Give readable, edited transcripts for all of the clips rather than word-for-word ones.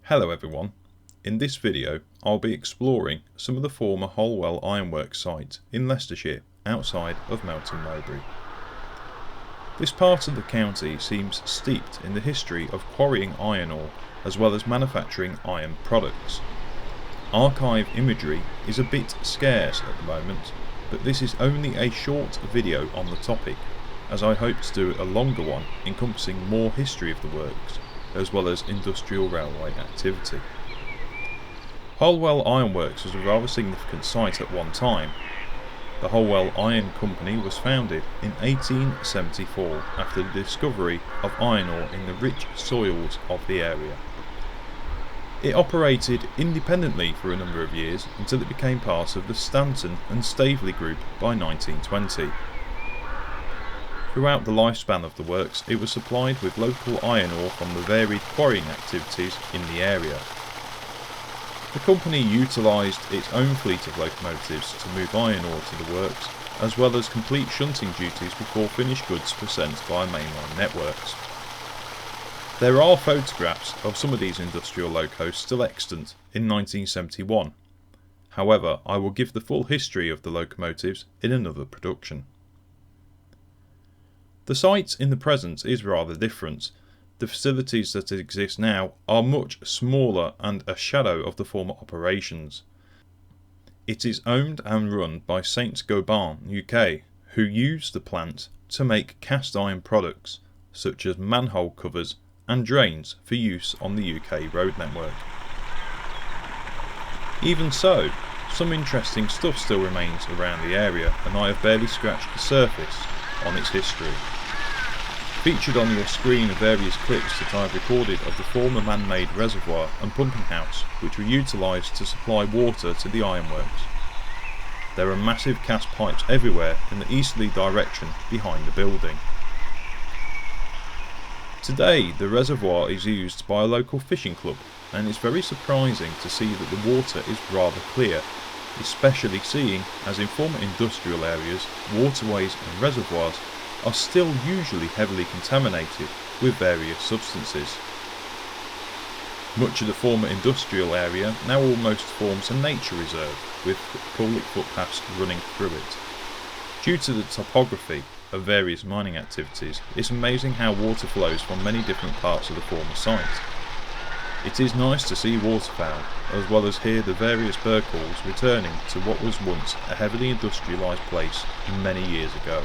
Hello everyone, in this video I'll be exploring some of the former Holwell Ironworks sites in Leicestershire outside of Melton Mowbray. This part of the county seems steeped in the history of quarrying iron ore as well as manufacturing iron products. Archive imagery is a bit scarce at the moment, but this is only a short video on the topic, as I hope to do a longer one encompassing more history of the works as well as industrial railway activity. Holwell Ironworks was a rather significant site at one time. The Holwell Iron Company was founded in 1874 after the discovery of iron ore in the rich soils of the area. It operated independently for a number of years until it became part of the Stanton and Staveley Group by 1920. Throughout the lifespan of the works, it was supplied with local iron ore from the varied quarrying activities in the area. The company utilised its own fleet of locomotives to move iron ore to the works, as well as complete shunting duties before finished goods were sent via mainline networks. There are photographs of some of these industrial locos still extant in 1971. However, I will give the full history of the locomotives in another production. The site in the present is rather different. The facilities that exist now are much smaller and a shadow of the former operations. It is owned and run by Saint-Gobain UK, who use the plant to make cast iron products such as manhole covers and drains for use on the UK road network. Even so, some interesting stuff still remains around the area, and I have barely scratched the surface on its history. Featured on your screen are various clips that I have recorded of the former man-made reservoir and pumping house which were utilised to supply water to the ironworks. There are massive cast pipes everywhere in the easterly direction behind the building. Today the reservoir is used by a local fishing club, and it's very surprising to see that the water is rather clear, especially seeing as in former industrial areas waterways and reservoirs are still usually heavily contaminated with various substances. Much of the former industrial area now almost forms a nature reserve, with public footpaths running through it. Due to the topography of various mining activities, it's amazing how water flows from many different parts of the former site. It is nice to see waterfowl, as well as hear the various bird calls returning to what was once a heavily industrialised place many years ago.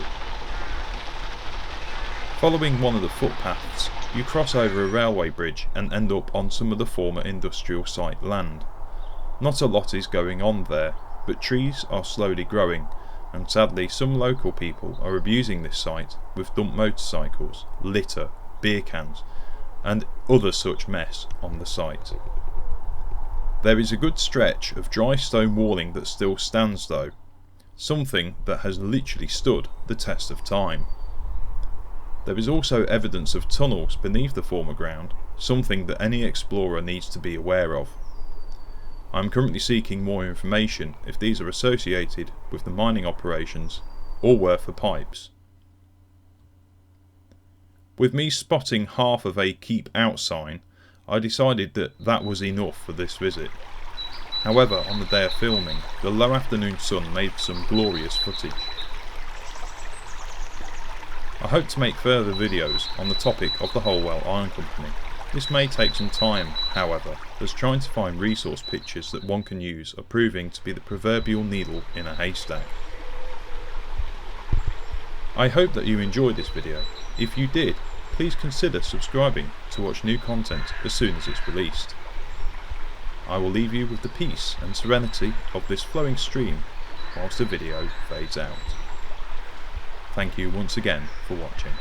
Following one of the footpaths, you cross over a railway bridge and end up on some of the former industrial site land. Not a lot is going on there, but trees are slowly growing, and sadly some local people are abusing this site with dumped motorcycles, litter, beer cans, and other such mess on the site. There is a good stretch of dry stone walling that still stands though, something that has literally stood the test of time. There is also evidence of tunnels beneath the former ground, something that any explorer needs to be aware of. I am currently seeking more information if these are associated with the mining operations or were for pipes. With me spotting half of a keep out sign, I decided that was enough for this visit. However, on the day of filming, the low afternoon sun made some glorious footage. I hope to make further videos on the topic of the Holwell Iron Company. This may take some time, however, as trying to find resource pictures that one can use are proving to be the proverbial needle in a haystack. I hope that you enjoyed this video. If you did, please consider subscribing to watch new content as soon as it's released. I will leave you with the peace and serenity of this flowing stream whilst the video fades out. Thank you once again for watching.